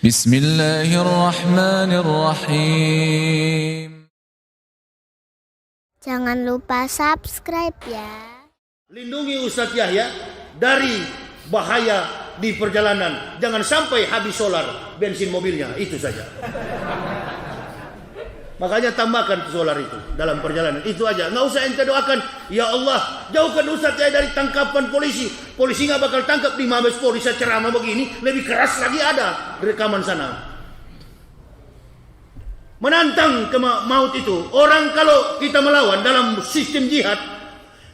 Bismillahirrahmanirrahim. Jangan lupa subscribe ya. Lindungi Ustadz Yahya dari bahaya di perjalanan. Jangan sampai habis solar bensin mobilnya, itu saja. Makanya tambahkan solar itu dalam perjalanan. Itu aja. Nggak usah ente doakan, ya Allah jauhkan Ustadz Yahya dari tangkapan polisi. Polisi nggak bakal tangkap di Mabes Polri. Saya ceramah begini, lebih keras lagi ada rekaman sana. Menantang ke maut itu. Orang kalau kita melawan dalam sistem jihad,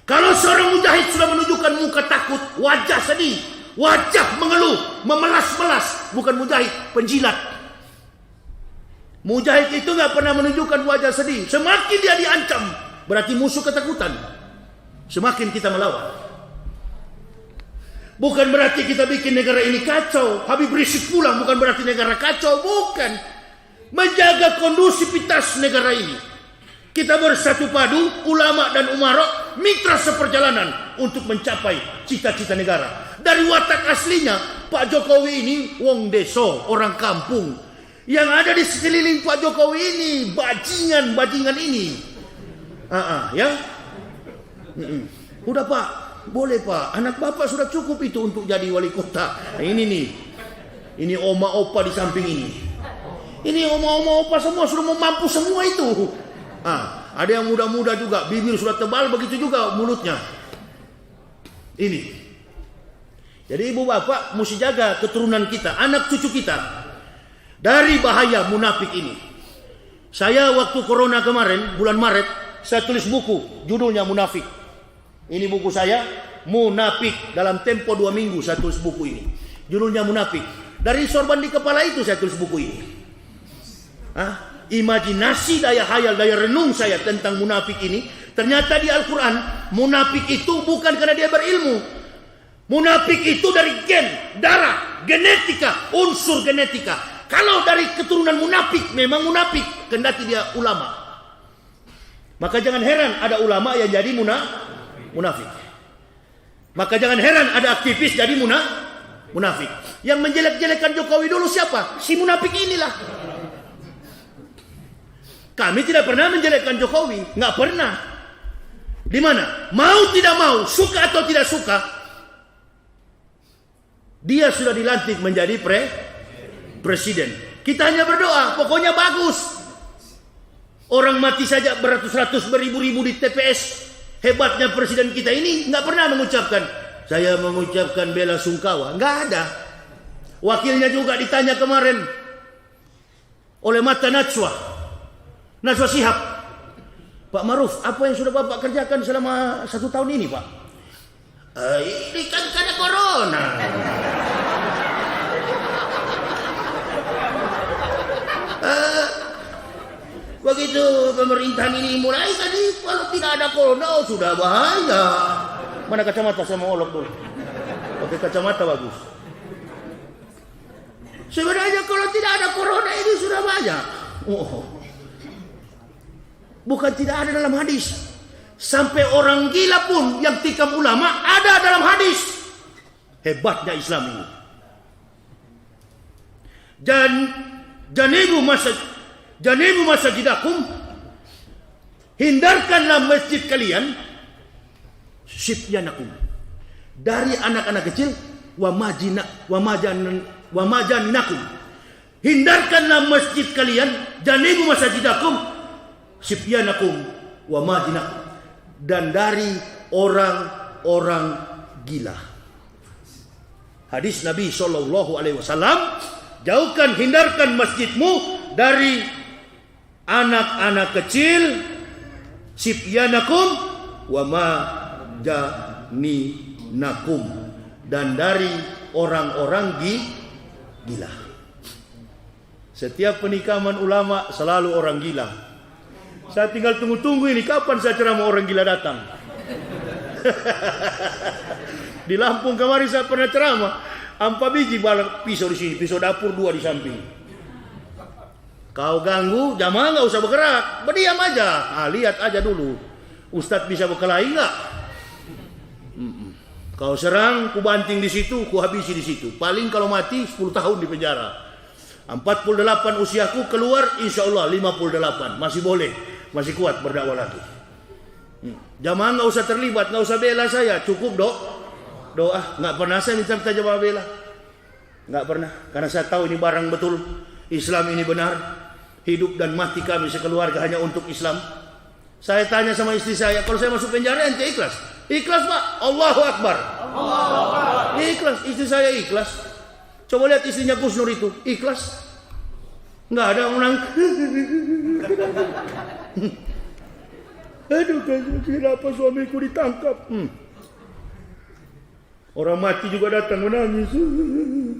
kalau seorang mujahid sudah menunjukkan muka takut, wajah sedih, wajah mengeluh, memelas-melas, bukan mujahid, penjilat. Mujahid itu gak pernah menunjukkan wajah sedih. Semakin dia diancam, berarti musuh ketakutan. Semakin kita melawan. Bukan berarti kita bikin negara ini kacau. Habib Rizik pulang bukan berarti negara kacau, bukan. Menjaga kondusivitas negara ini. Kita bersatu padu, ulama dan umarok, mitra seperjalanan untuk mencapai cita-cita negara. Dari watak aslinya, Pak Jokowi ini wong deso, orang kampung. Yang ada di sekeliling Pak Jokowi ini, bajingan ini. Ya? Udah Pak, boleh Pak. Anak Bapak sudah cukup itu untuk jadi wali kota. Nah, ini nih. Ini oma opa di samping ini. Ini oma opa semua sudah mau mampu semua itu. Ada yang muda-muda juga, bibir sudah tebal, begitu juga mulutnya. Ini. Jadi ibu bapak mesti jaga keturunan kita, anak cucu kita dari bahaya munafik ini. Saya waktu corona kemarin, bulan Maret, saya tulis buku, judulnya Munafik. Ini buku saya, Munafik. Dalam tempo 2 minggu saya tulis buku ini. Judulnya Munafik. Dari sorban di kepala itu saya tulis buku ini. Imajinasi, daya hayal, daya renung saya tentang munafik ini. Ternyata di Al-Quran, munafik itu bukan karena dia berilmu. Munafik itu dari gen, darah, genetika, unsur genetika. Kalau dari keturunan munafik, memang munafik, kendati dia ulama. Maka jangan heran ada ulama yang jadi munafik. Maka jangan heran ada aktivis jadi munafik. Yang menjelek-jelekan Jokowi dulu siapa? Si munafik inilah. Kami tidak pernah menjelekkan Jokowi, nggak pernah. Di mana? Mau tidak mau, suka atau tidak suka, dia sudah dilantik menjadi presiden. Kita hanya berdoa, pokoknya bagus. Orang mati saja beratus-ratus, beribu-ribu di TPS. Hebatnya presiden kita ini nggak pernah mengucapkan, saya mengucapkan bela sungkawa. Nggak ada. Wakilnya juga ditanya kemarin oleh Mata Najwa Shihab, Pak Maruf, apa yang sudah Bapak kerjakan selama 1 tahun ini Pak? Ini kan karena corona. Begitu pemerintahan ini mulai tadi, kalau tidak ada corona sudah bahaya. Mana kacamata, saya mau olok dulu. Pakai kacamata bagus. Sebenarnya kalau tidak ada corona ini sudah banyak. Bukan tidak ada dalam hadis. Sampai orang gila pun yang tikam ulama ada dalam hadis. Hebatnya Islam ini. Janibu masajidakum, hindarkanlah masjid kalian, sibyanakum, dari anak-anak kecil, wa majaninakum. Hindarkanlah masjid kalian, janibu masajidakum, sibyanakum wa majinakum, dan dari orang-orang gila. Hadis Nabi SAW, jauhkan, hindarkan masjidmu dari anak-anak kecil, sibyanakum wa majaninakum, dan dari orang-orang gila. Setiap penikaman ulama selalu orang gila. Saya tinggal tunggu-tunggu ini kapan saya ceramah orang gila datang. Di Lampung kemarin saya pernah ceramah, 4 biji balak pisau di sini, pisau dapur 2 di samping. Kau ganggu, jamaah nggak usah bergerak, berdiam aja. Lihat aja dulu, Ustadz bisa berkelahi nggak? Kau serang, ku banting di situ, ku habisi di situ. Paling kalau mati 10 tahun di penjara. 48 usiaku, keluar insya Allah 58. Masih boleh, masih kuat berdakwah lagi. Jamaah nggak usah terlibat, nggak usah bela saya, cukup doa. Nggak pernah saya minta jamaah bela, nggak pernah, karena saya tahu ini barang betul, Islam ini benar, hidup dan mati kami sekeluarga hanya untuk Islam. Saya tanya sama istri saya, kalau saya masuk penjara ente ikhlas? Ikhlas Pak, Allahu Akbar. Ikhlas, istri saya ikhlas. Coba lihat istrinya Gus Nur itu, ikhlas. Nggak ada orang. Aduh, kenapa suamiku ditangkap? Orang mati juga datang menangis.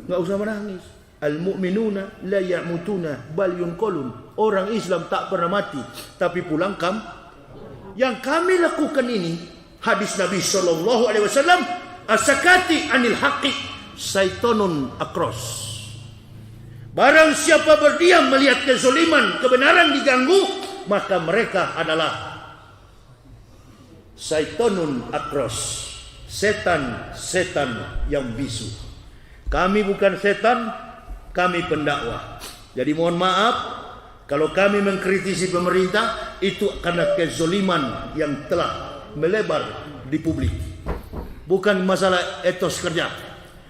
Nggak usah menangis. Al-mu'minuna la ya'mutuna bal yunqalun. Orang Islam tak pernah mati, tapi pulang Yang kami lakukan ini, hadis Nabi sallallahu alaihi wasallam, as-sakati anil haqqi syaitonun akros. Barang siapa berdiam melihat kezaliman, kebenaran diganggu, maka mereka adalah syaitonun akros, setan-setan yang bisu. Kami bukan setan, kami pendakwah. Jadi mohon maaf kalau kami mengkritisi pemerintah, itu karena kezaliman yang telah melebar di publik, bukan masalah etos kerja.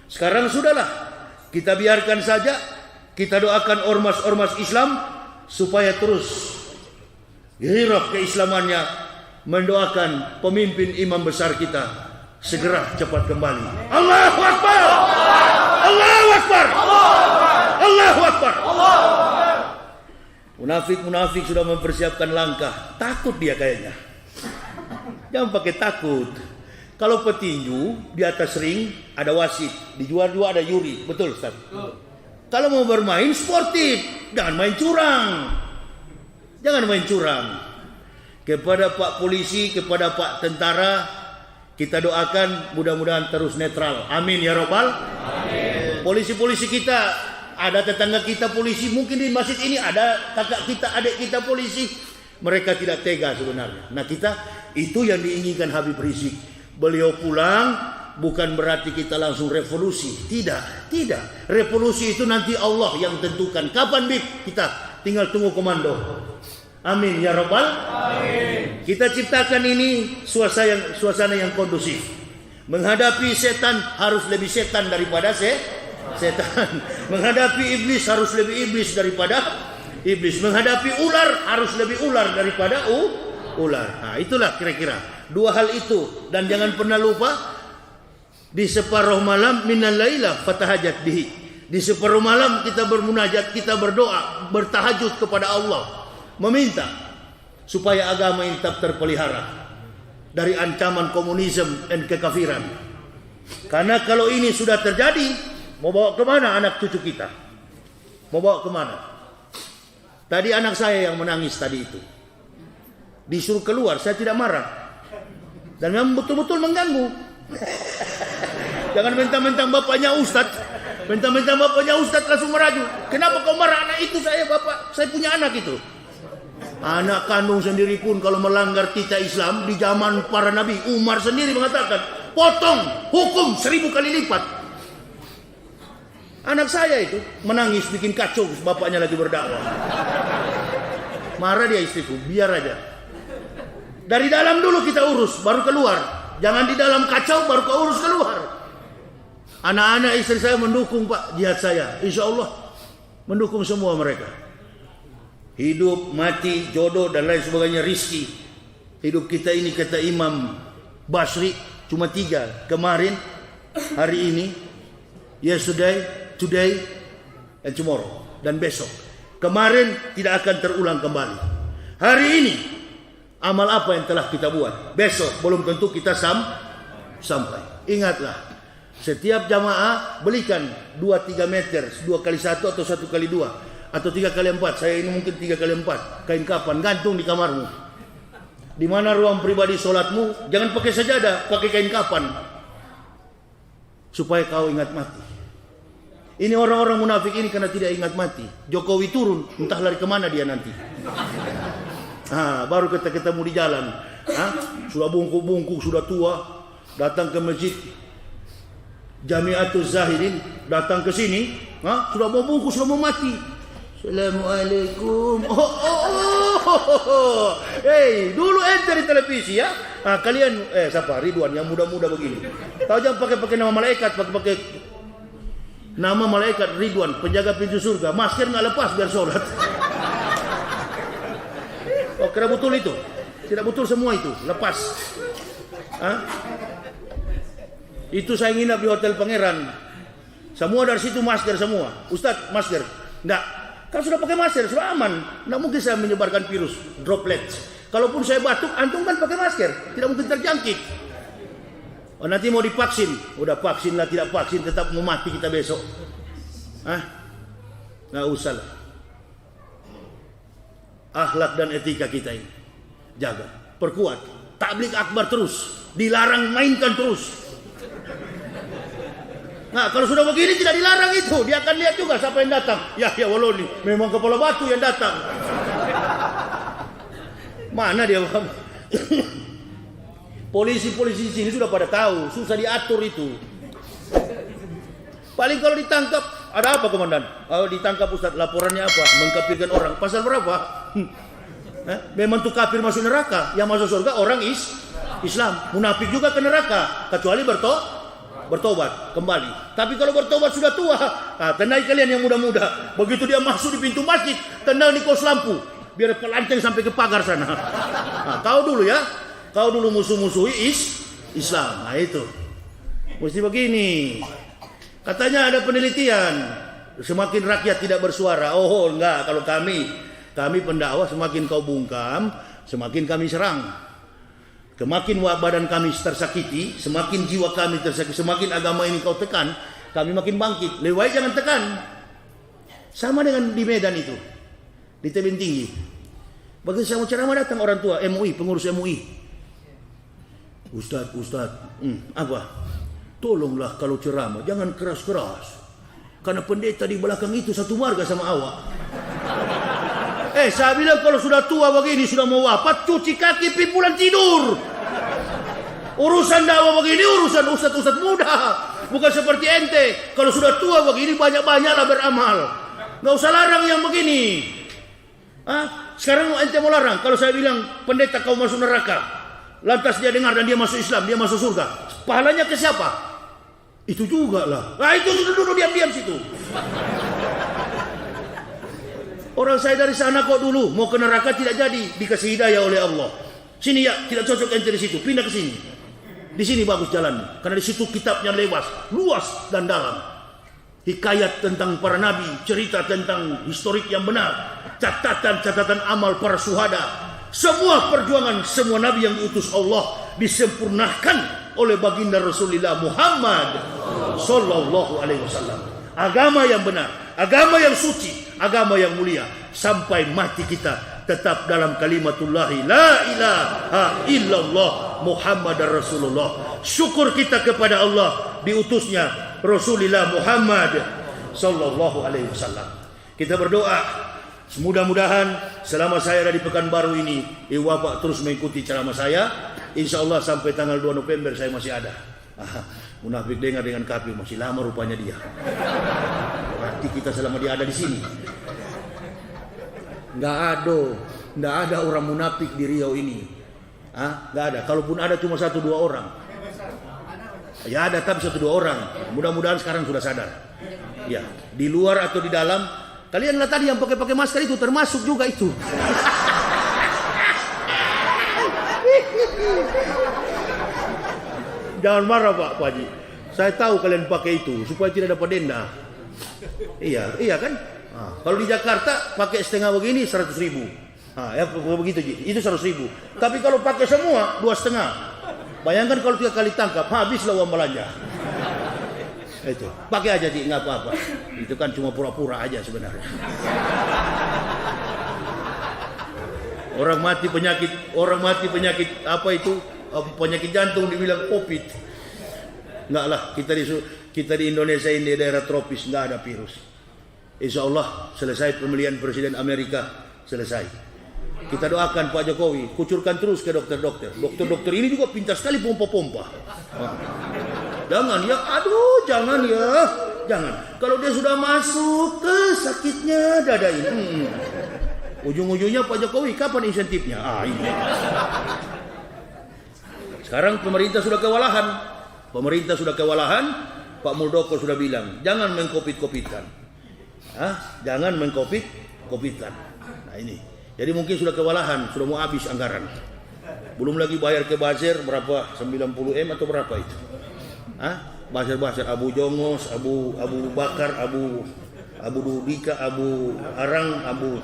Sekarang sudahlah, kita biarkan saja, kita doakan ormas-ormas Islam supaya terus gairah keislamannya, mendoakan pemimpin imam besar kita segera cepat kembali. Allahu Akbar. Allahu Akbar. Allahu Akbar. Munafik sudah mempersiapkan langkah. Takut dia kayaknya. Jangan pakai takut. Kalau petinju di atas ring ada wasit, di luar juga ada juri, betul Ustaz? Kalau mau bermain sportif, jangan main curang. Jangan main curang. Kepada Pak Polisi, kepada Pak Tentara, kita doakan mudah-mudahan terus netral. Amin ya Rabbal. Amin. Polisi-polisi kita, ada tetangga kita polisi, mungkin di masjid ini ada kakak kita, adik kita polisi. Mereka tidak tega sebenarnya. Nah kita, itu yang diinginkan Habib Rizik. Beliau pulang bukan berarti kita langsung revolusi. Tidak. Revolusi itu nanti Allah yang tentukan. Kapan Bib? Kita tinggal tunggu komando. Amin ya Rabbal. Amin. Kita ciptakan ini suasana yang kondusif. Menghadapi setan harus lebih setan daripada setan. Menghadapi iblis harus lebih iblis daripada iblis. Menghadapi ular harus lebih ular daripada ular. Nah, itulah kira-kira dua hal itu. Dan jangan pernah lupa, di separuh malam minal laila fatahajat bihi. Di separuh malam kita bermunajat, kita berdoa, bertahajud kepada Allah, meminta supaya agama ini tetap terpelihara dari ancaman komunisme dan kekafiran. Karena kalau ini sudah terjadi, mau bawa kemana anak cucu kita? Mau bawa kemana? Tadi anak saya yang menangis tadi itu, disuruh keluar, saya tidak marah. Dan memang betul-betul mengganggu. Jangan mentang-mentang bapaknya ustadz, mentang-mentang bapaknya ustadz langsung merajuk. Kenapa kau marah? Anak itu saya bapak, saya punya anak itu. Anak kandung sendiri pun kalau melanggar titah Islam di zaman para nabi, Umar sendiri mengatakan, potong, hukum 1000 kali lipat. Anak saya itu menangis, bikin kacau, bapaknya lagi berdakwah. Marah dia istriku, biar aja. Dari dalam dulu kita urus, baru keluar. Jangan di dalam kacau, baru kau urus keluar. Anak-anak istri saya mendukung Pak jihad saya. Insya Allah mendukung semua mereka. Hidup, mati, jodoh dan lain sebagainya, rizki. Hidup kita ini kata Imam Basri cuma 3. Kemarin, hari ini, yesterday, today, and tomorrow. Dan besok. Kemarin tidak akan terulang kembali. Hari ini, amal apa yang telah kita buat, besok belum tentu kita sampai. Ingatlah, setiap jamaah belikan 2-3 meter, 2x1 atau 1x2 atau 3x4. Saya ini mungkin 3x4 kain kapan, gantung di kamarmu. Di mana ruang pribadi solatmu, jangan pakai sajadah, pakai kain kapan, supaya kau ingat mati. Ini orang-orang munafik ini karena tidak ingat mati. Jokowi turun, entah lari kemana dia nanti. Baru kita ketemu di jalan. Sudah bungkuk-bungkuk, sudah tua, datang ke masjid Jamiatul Zahirin, datang ke sini, sudah mau bungkuk, sudah mau mati. Assalamualaikum. Hey, dulu ente di televisi ya. Kalian siapa? Ridwan yang muda-muda begini. Tahu jangan pakai nama malaikat, pakai nama malaikat Ridwan, penjaga pintu surga. Masker nggak lepas biar sholat. Oh, kira betul itu? Tidak betul semua itu, lepas. Itu saya nginap di Hotel Pangeran. Semua dari situ masker semua. Ustadz, masker. Enggak. Kalau sudah pakai masker, sudah aman. Enggak mungkin saya menyebarkan virus, droplets. Kalaupun saya batuk, antum kan pakai masker. Tidak mungkin terjangkit. Oh, nanti mau divaksin. Udah vaksin lah, tidak vaksin, tetap mau mati kita besok. Nggak usah lah. Akhlak dan etika kita ini. Jaga, perkuat. Tabligh akbar terus. Dilarang, mainkan terus. Nah, kalau sudah begini tidak dilarang itu, dia akan lihat juga siapa yang datang. Ya waloni, memang kepala batu yang datang. Mana dia? Polisi-polisi di sini sudah pada tahu, susah diatur itu. Paling kalau ditangkap, ada apa komandan? Kalau ditangkap Ustaz, laporannya apa? Mengkafirkan orang. Pasal berapa? Memang tuh kafir masuk neraka, yang masuk surga orang Islam. Munafik juga ke neraka, kecuali bertobat kembali. Tapi kalau bertobat sudah tua, tenang kalian yang muda-muda. Begitu dia masuk di pintu masjid, tenang di kos lampu, biar pelanceng sampai ke pagar sana. Kau dulu ya, kau dulu musuh-musuhi Islam. Nah itu, mesti begini. Katanya ada penelitian, semakin rakyat tidak bersuara. Oh enggak, kalau kami pendakwah semakin kau bungkam, semakin kami serang. Semakin badan kami tersakiti, semakin jiwa kami tersakiti, semakin agama ini kau tekan, kami makin bangkit. Lebih baik jangan tekan. Sama dengan di Medan itu, di Tebing Tinggi. Begitu saya mau ceramah datang orang tua MUI, pengurus MUI. Ustadz, apa? Tolonglah kalau ceramah jangan keras-keras. Karena pendeta di belakang itu satu marga sama awak. Saya bilang kalau sudah tua begini, sudah mau wafat, cuci kaki, pergi pulang tidur. Urusan dakwah begini, urusan ustaz-ustaz muda. Bukan seperti ente. Kalau sudah tua begini, banyak-banyaklah beramal. Nggak usah larang yang begini. Sekarang ente mau larang. Kalau saya bilang, pendeta kau masuk neraka. Lantas dia dengar dan dia masuk Islam, dia masuk surga. Pahalanya ke siapa? Itu juga lah. Itu duduk diam-diam situ. Orang saya dari sana kok dulu mau ke neraka tidak jadi, dikasih hidayah oleh Allah. Sini ya, tidak cocok ente di situ, pindah ke sini. Di sini bagus jalannya, karena di situ kitabnya luas dan dalam. Hikayat tentang para nabi, cerita tentang historik yang benar, catatan-catatan amal para syuhada. Semua perjuangan semua nabi yang diutus Allah disempurnakan oleh baginda Rasulullah Muhammad sallallahu alaihi wasallam. Agama yang benar, agama yang suci, agama yang mulia, sampai mati kita tetap dalam kalimatullahi la ilaha illallah Muhammadar Rasulullah. Syukur kita kepada Allah diutusnya Rasulullah Muhammad sallallahu alaihi wasallam. Kita berdoa mudah-mudahan selama saya ada di Pekanbaru ini, Bapak terus mengikuti ceramah saya. Insyaallah sampai tanggal 2 November saya masih ada. Munafik dengar dengan kafir, masih lama rupanya dia. Berarti kita selama dia ada di sini. Nggak ada orang munafik di Riau ini. Nggak ada. Kalaupun ada cuma 1-2 orang. Ya ada tapi 1-2 orang. Mudah-mudahan sekarang sudah sadar. Ya, di luar atau di dalam. Kalian lihat tadi yang pakai masker itu termasuk juga itu. Jangan marah Pak Haji. Saya tahu kalian pakai itu supaya tidak dapat denda. Iya kan? Kalau di Jakarta pakai setengah begini 100.000. Ya begitu itu 100.000. Tapi kalau pakai semua 2,5. Bayangkan kalau 3 kali tangkap, habislah uang belanja. Itu pakai aja nggak apa-apa. Itu kan cuma pura-pura aja sebenarnya. Orang mati penyakit apa itu? Penyakit jantung dibilang COVID. Enggak lah, kita di Indonesia ini daerah tropis, enggak ada virus. Insya Allah selesai pemilihan presiden Amerika, selesai. Kita doakan Pak Jokowi, kucurkan terus ke dokter-dokter. Dokter-dokter ini juga pintar sekali pompa-pompa. Jangan ya, Jangan. Kalau dia sudah masuk ke sakitnya dada ini. Ujung-ujungnya Pak Jokowi, kapan insentifnya? Ini. Sekarang pemerintah sudah kewalahan. Pak Muldoko sudah bilang, jangan mengkopit-kopitkan. Jangan mengkopit-kopitkan. Nah ini. Jadi mungkin sudah kewalahan, sudah mau habis anggaran. Belum lagi bayar ke buzzer berapa? 90M atau berapa itu? Buzzer Abu Jongos, Abu Bakar, Abu Dudika, Abu Arang, Abu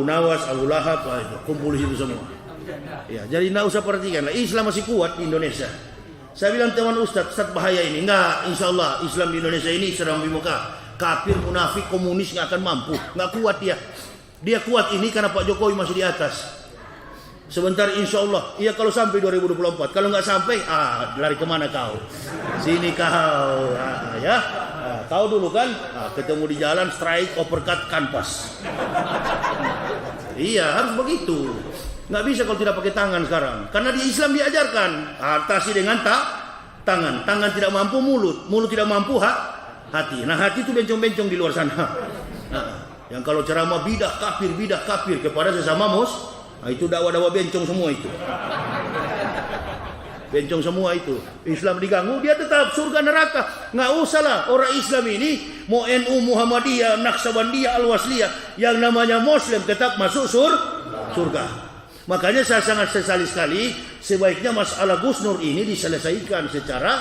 Nawas, Abu Lahab, kumpul di situ semua. Ya, jadi tidak usah perhatikan lah. Islam masih kuat di Indonesia. Saya bilang teman Ustaz bahaya ini. Enggak, insya Allah Islam di Indonesia ini sedang di Mekah. Kafir, munafik, komunis nggak akan mampu. Nggak kuat dia. Dia kuat ini karena Pak Jokowi masih di atas. Sebentar insya Allah. Iya kalau sampai 2024. Kalau nggak sampai, lari kemana kau? Sini kau. Ya. Tahu dulu kan? Ketemu di jalan, strike, uppercut, kanvas. Iya, harus begitu. Nggak bisa kalau tidak pakai tangan sekarang. Karena di Islam diajarkan atasi dengan tangan. Tangan tidak mampu mulut. Mulut tidak mampu hati. Nah hati itu bencong-bencong di luar sana. Yang kalau ceramah bidah kafir kepada sesama itu dakwah-dakwah bencong semua itu. Bencong semua itu. Islam diganggu, dia tetap surga neraka. Nggak usah lah orang Islam ini mau NU, Muhammadiyah, Naqsabandiyah, Al-Wasliyah, yang namanya Muslim tetap masuk surga. Makanya saya sangat sesali sekali, sebaiknya masalah Gus Nur ini diselesaikan secara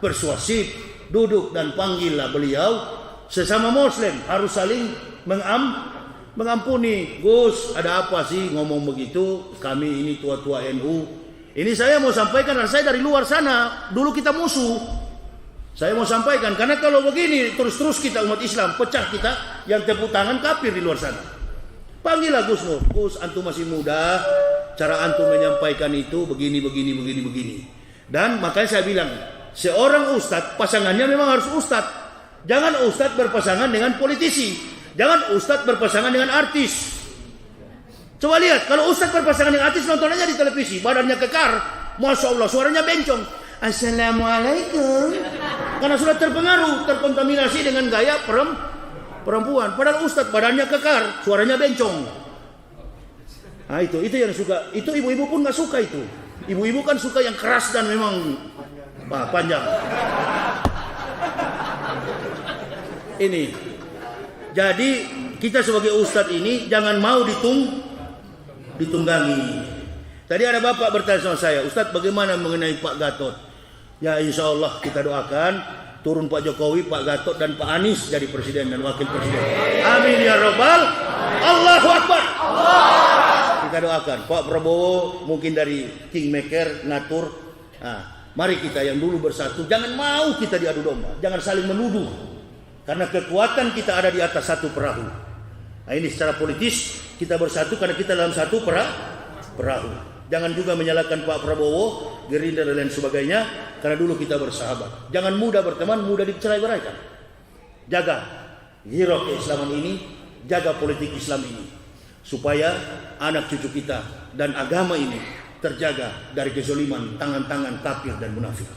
persuasif. Duduk dan panggillah beliau sesama Muslim, harus saling mengampuni. Gus, ada apa sih ngomong begitu? Kami ini tua-tua NU. Ini saya mau sampaikan, saya dari luar sana. Dulu kita musuh. Saya mau sampaikan, karena kalau begini terus-terus kita umat Islam, pecah kita, yang tepuk tangan kafir di luar sana. Panggillah Gus Nur. Gus, antum masih muda, cara antum menyampaikan itu begini. Dan makanya saya bilang, seorang ustadz pasangannya memang harus ustadz. Jangan ustadz berpasangan dengan politisi. Jangan ustadz berpasangan dengan artis. Coba lihat, kalau ustadz berpasangan dengan artis, nonton aja di televisi, badannya kekar, masya Allah, suaranya bencong. Assalamualaikum. Karena sudah terkontaminasi dengan gaya perempuan. Padahal ustadz badannya kekar, suaranya bencong. Nah itu yang suka. Itu ibu-ibu pun nggak suka itu. Ibu-ibu kan suka yang keras dan memang panjang. Ini. Jadi kita sebagai ustadz ini jangan mau ditunggangi. Tadi ada bapak bertanya sama saya, Ustadz bagaimana mengenai Pak Gatot? Ya insya Allah kita doakan turun Pak Jokowi, Pak Gatot dan Pak Anies jadi presiden dan wakil presiden. Amin ya Rabbal. Allahu Akbar. Kita doakan Pak Prabowo mungkin dari Kingmaker ngatur. Mari kita yang dulu bersatu, jangan mau kita diadu domba, jangan saling menuduh, karena kekuatan kita ada di atas satu perahu. Nah ini secara politis kita bersatu karena kita dalam satu perahu. Jangan juga menyalahkan Pak Prabowo, Gerindra dan lain sebagainya, karena dulu kita bersahabat. Jangan mudah berteman, mudah dicerai-beraikan. Jaga hero keislaman ini, jaga politik Islam ini, supaya anak cucu kita dan agama ini terjaga dari kezaliman tangan-tangan kafir dan munafik.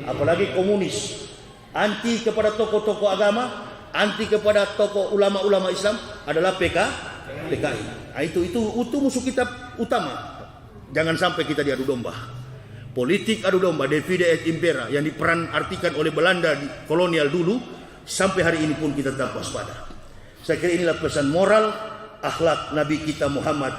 Apalagi komunis, anti kepada tokoh-tokoh agama, anti kepada tokoh ulama-ulama Islam adalah PKI. Nah, itu musuh kita utama. Jangan sampai kita diadu domba. Politik adu domba, divide et impera, yang diperan-artikan oleh Belanda di kolonial dulu, sampai hari ini pun kita tetap waspada. Saya kira inilah pesan moral akhlak Nabi kita Muhammad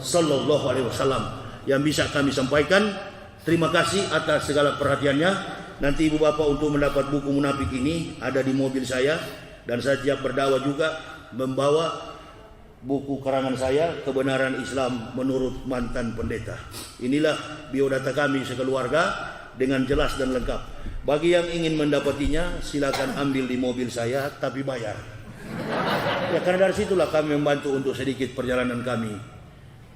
sallallahu alaihi wasallam yang bisa kami sampaikan. Terima kasih atas segala perhatiannya. Nanti ibu bapak untuk mendapat buku munafik ini ada di mobil saya, dan saya siap berdakwah juga membawa buku karangan saya, Kebenaran Islam Menurut Mantan Pendeta. Inilah biodata kami sekeluarga dengan jelas dan lengkap. Bagi yang ingin mendapatinya silakan ambil di mobil saya, tapi bayar. Ya karena dari situlah kami membantu untuk sedikit perjalanan kami.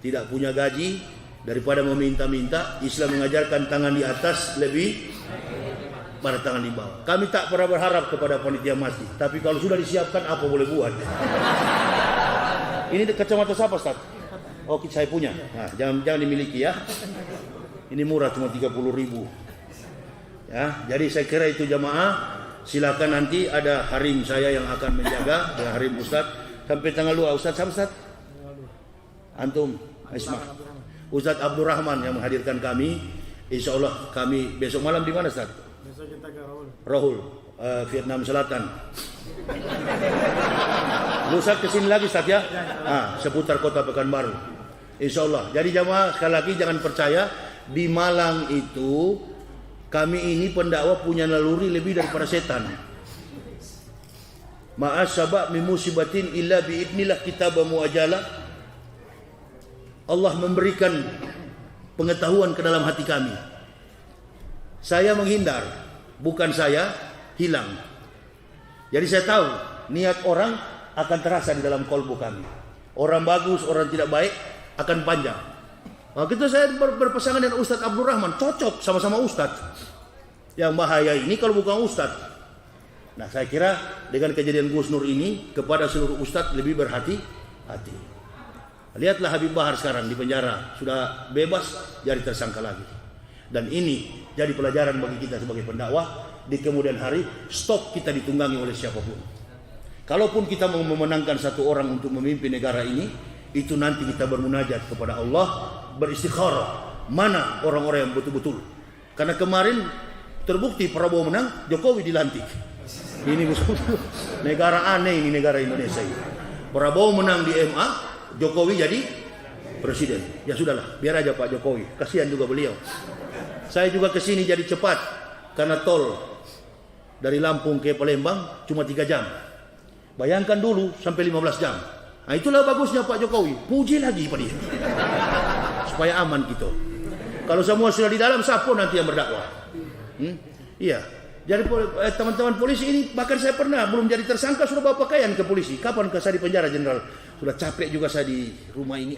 Tidak punya gaji, daripada meminta-minta, Islam mengajarkan tangan di atas lebih pada tangan di bawah. Kami tak pernah berharap kepada panitia masjid, tapi kalau sudah disiapkan apa boleh buat. Ini kacamata siapa, Ustaz? Oh, saya punya. Nah, jangan dimiliki ya. Ini murah, cuma 30.000. Ya, jadi saya kira itu jamaah. Silakan nanti ada harim saya yang akan menjaga dengan harim Ustaz sampai tanggal 2. Ustaz siapa Ustaz? Antum, Isma. Ustaz Abdurrahman yang menghadirkan kami. Insyaallah kami besok malam di mana Ustaz? Besok kita ke Rahul, Vietnam Selatan. Lusa kesini lagi Ustaz ya? Seputar kota Pekanbaru. Insyaallah. Jadi jamaah sekali lagi jangan percaya di Malang itu kami ini pendakwah punya naluri lebih daripada setan. Ma'as sabab min musibatin illa biidnillah kitabah muajalah. Allah memberikan pengetahuan ke dalam hati kami. Saya menghindar, bukan saya hilang. Jadi saya tahu niat orang akan terasa di dalam kolbu kami. Orang bagus, orang tidak baik akan panjang. Begitu saya berpasangan dengan Ustaz Abdurrahman, cocok sama-sama Ustaz. Yang bahaya ini kalau bukan Ustaz. Nah saya kira dengan kejadian Gus Nur ini kepada seluruh Ustaz lebih berhati-hati. Lihatlah Habib Bahar sekarang di penjara, sudah bebas jadi tersangka lagi. Dan ini jadi pelajaran bagi kita sebagai pendakwah. Di kemudian hari stop kita ditunggangi oleh siapapun. Kalaupun kita mau memenangkan satu orang untuk memimpin negara ini, itu nanti kita bermunajat kepada Allah, beristikharah mana orang-orang yang betul-betul. Karena kemarin terbukti Prabowo menang, Jokowi dilantik. Ini betul negara aneh ini, negara Indonesia ini. Prabowo menang di MA, Jokowi jadi presiden. Ya sudahlah, biar aja Pak Jokowi, kasihan juga beliau. Saya juga kesini jadi cepat karena tol dari Lampung ke Palembang cuma 3 jam. Bayangkan dulu sampai 15 jam. Nah itulah bagusnya Pak Jokowi, puji lagi Pak dia. Supaya aman gitu. Kalau semua sudah di dalam, siapa nanti yang berdakwah? Iya. Jadi teman-teman polisi ini, bahkan saya pernah belum jadi tersangka sudah bawa pakaian ke polisi. Kapan saya di penjara Jenderal? Sudah capek juga saya di rumah ini.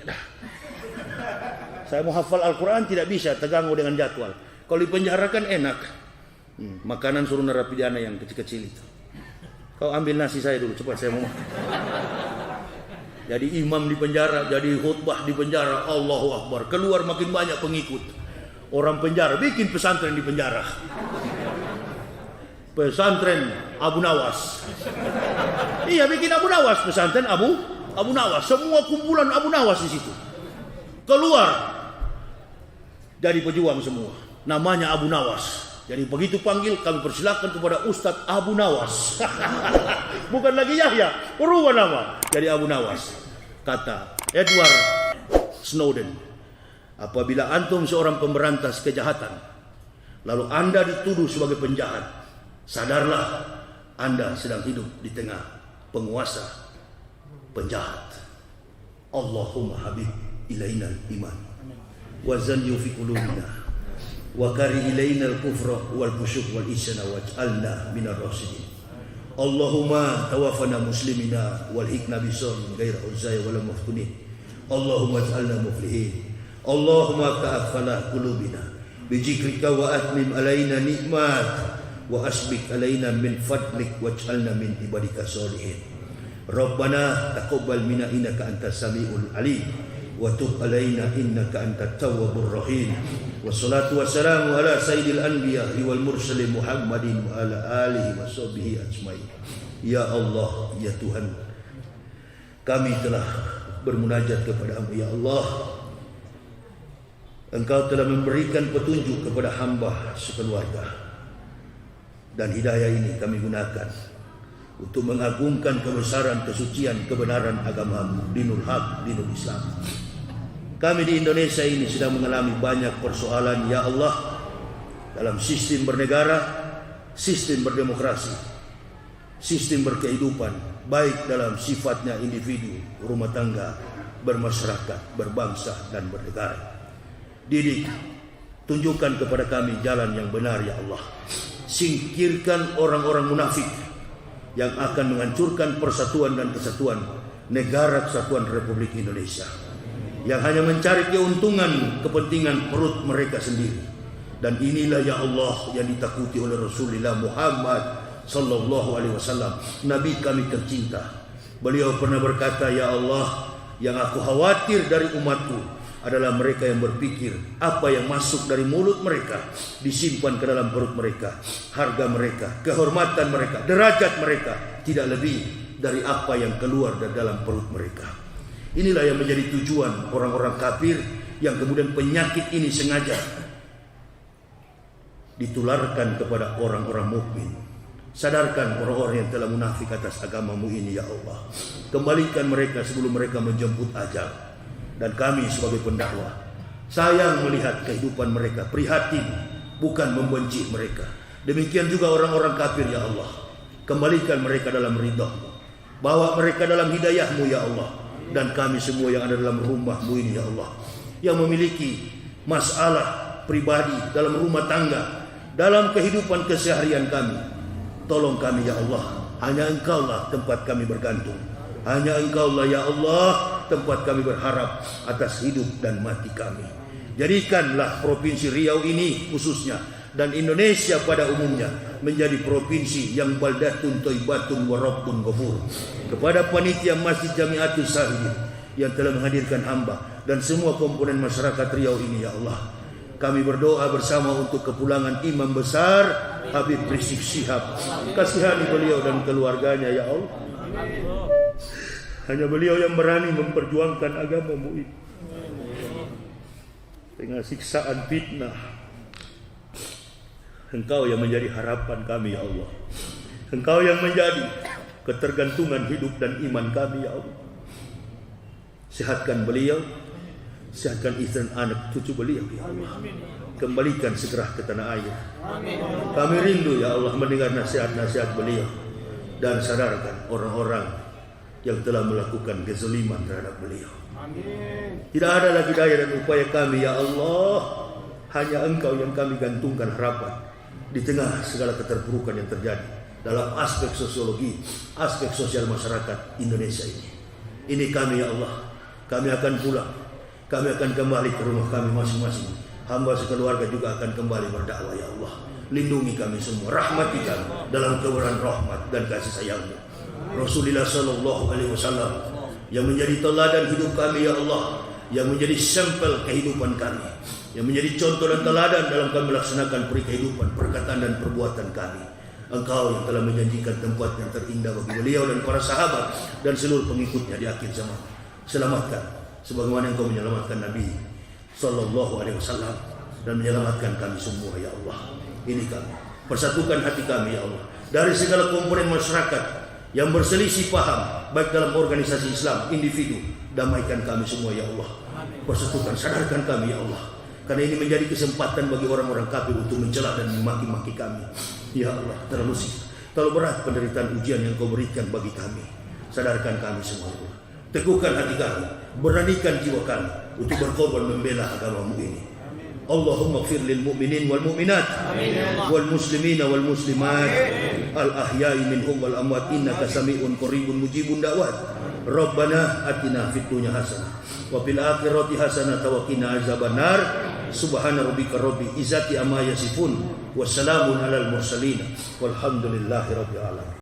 Saya mau hafal Al-Quran tidak bisa, terganggu dengan jadwal. Kalau di penjara kan enak. Makanan suruh narapidana yang kecil-kecil itu. Kau ambil nasi saya dulu, cepat saya mau. Jadi imam di penjara, jadi khutbah di penjara, Allahu Akbar. Keluar makin banyak pengikut. Orang penjara bikin pesantren di penjara. Pesantren Abu Nawas. Iya, bikin Abu Nawas, pesantren Abu Nawas. Semua kumpulan Abu Nawas di situ. Keluar dari pejuang semua. Namanya Abu Nawas. Jadi begitu panggil kami persilakan kepada Ustadz Abu Nawas. Bukan lagi Yahya, berubah nama jadi Abu Nawas. Kata Edward Snowden, apabila antum seorang pemberantas kejahatan, lalu anda dituduh sebagai penjahat, sadarlah anda sedang hidup di tengah penguasa penjahat. Allahumma habib ilaina iman wa zanyu fi qulubina wa kari ilaina al-kufra wal fusuq wal isyan waj'alna minar rasyidin. Allahumma tawaffana muslimina wal hikna bisalim ghaira uzzaya wala maftunin. Allahumma ij'alna muflihin. Allahumma ta'affala qulubina bijikrika wa atmim alaina nikmat wa asbik alaina min fadlik waj'alna min ibadika sholihin. Rabbana taqabbal minna innaka antas samiul alim wa tub alaina innaka antat tawwabur rahim. Wassalatu wassalamu ala sayyidil anbiya wal mursalin Muhammadin wa ala alihi wa sahbihi ajmain. Ya Allah, ya Tuhan, kami telah bermunajat kepada-Mu. Ya Allah, Engkau telah memberikan petunjuk kepada hamba sekeluarga, dan hidayah ini kami gunakan untuk mengagungkan kebesaran, kesucian, kebenaran agama-Mu, dinul haq, dinul Islam. Kami di Indonesia ini sedang mengalami banyak persoalan, ya Allah, dalam sistem bernegara, sistem berdemokrasi, sistem berkehidupan, baik dalam sifatnya individu, rumah tangga, bermasyarakat, berbangsa, dan bernegara. Didik, tunjukkan kepada kami jalan yang benar, ya Allah. Singkirkan orang-orang munafik yang akan menghancurkan persatuan dan kesatuan negara kesatuan Republik Indonesia, yang hanya mencari keuntungan kepentingan perut mereka sendiri. Dan inilah ya Allah yang ditakuti oleh Rasulullah Muhammad sallallahu alaihi wasallam, Nabi kami tercinta. Beliau pernah berkata, ya Allah, yang aku khawatir dari umatku adalah mereka yang berpikir apa yang masuk dari mulut mereka disimpan ke dalam perut mereka. Harga mereka, kehormatan mereka, derajat mereka tidak lebih dari apa yang keluar dari dalam perut mereka. Inilah yang menjadi tujuan orang-orang kafir yang kemudian penyakit ini sengaja ditularkan kepada orang-orang mukmin. Sadarkan orang-orang yang telah munafik atas agamamu ini ya Allah. Kembalikan mereka sebelum mereka menjemput ajal. Dan kami sebagai pendakwah sayang melihat kehidupan mereka, prihatin, bukan membenci mereka. Demikian juga orang-orang kafir ya Allah. Kembalikan mereka dalam ridha-Mu. Bawa mereka dalam hidayah-Mu ya Allah. Dan kami semua yang ada dalam rumah-Mu ini ya Allah, yang memiliki masalah pribadi dalam rumah tangga, dalam kehidupan keseharian kami, tolong kami ya Allah. Hanya Engkaulah tempat kami bergantung. Hanya Engkaulah ya Allah tempat kami berharap atas hidup dan mati kami. Jadikanlah Provinsi Riau ini khususnya dan Indonesia pada umumnya menjadi provinsi yang baldatun thayyibatun wa rabbun ghafur. Kepada panitia Masjid Jamiatul Salihin yang telah menghadirkan hamba dan semua komponen masyarakat Riau ini ya Allah, kami berdoa bersama untuk kepulangan Imam Besar Habib Rizik Syihab. Kasihani beliau dan keluarganya ya Allah. Hanya beliau yang berani memperjuangkan agama-Mu ini dengan siksaan fitnah. Engkau yang menjadi harapan kami ya Allah. Engkau yang menjadi ketergantungan hidup dan iman kami ya Allah. Sehatkan beliau, sehatkan istri dan anak cucu beliau ya Allah. Kembalikan segera ke tanah air. Kami rindu ya Allah mendengar nasihat-nasihat beliau. Dan sadarkan orang-orang yang telah melakukan kezaliman terhadap beliau. Tidak ada lagi daya dan upaya kami ya Allah. Hanya Engkau yang kami gantungkan harapan di tengah segala keterpurukan yang terjadi dalam aspek sosiologi, aspek sosial masyarakat Indonesia ini. Ini kami ya Allah. Kami akan pulang. Kami akan kembali ke rumah kami masing-masing. Hamba sekeluarga juga akan kembali berdakwah ya Allah. Lindungi kami semua, rahmati kami dalam kebenaran rahmat dan kasih sayang-Mu. Rasulullah sallallahu alaihi wasallam yang menjadi teladan hidup kami ya Allah, yang menjadi sampel kehidupan kami, yang menjadi contoh dan teladan dalam kami melaksanakan kehidupan, perkataan dan perbuatan kami. Engkau yang telah menjanjikan tempat yang terindah bagi beliau dan para sahabat dan seluruh pengikutnya di akhir zaman. Selamatkan sebagaimana Engkau menyelamatkan Nabi sallallahu alaihi wasallam dan menyelamatkan kami semua ya Allah. Ini kami, persatukan hati kami ya Allah dari segala komponen masyarakat yang berselisih paham baik dalam organisasi Islam, individu. Damaikan kami semua ya Allah. Persatukan, sadarkan kami ya Allah. Karena ini menjadi kesempatan bagi orang-orang kafir untuk mencela dan memaki-maki kami. Ya Allah, terlalu berat penderitaan ujian yang Kau berikan bagi kami. Sadarkan kami semua ya Allah. Teguhkan hati kami, beranikan jiwa kami untuk berkorban membela agama-Mu ini. Allahumma ighfir lil mu'minin wal mu'minat wal muslimina wal muslimat al ahya'i minhum wal amwat innaka sami'un qaribun mujibun da'wat. Rabbana atina fid dunya hasanah wa fil akhirati hasanah wa qina azabannar. Subhana rabbika rabbil izzati amma yasifun wassalamun alal mursalin walhamdulillahi rabbil alamin.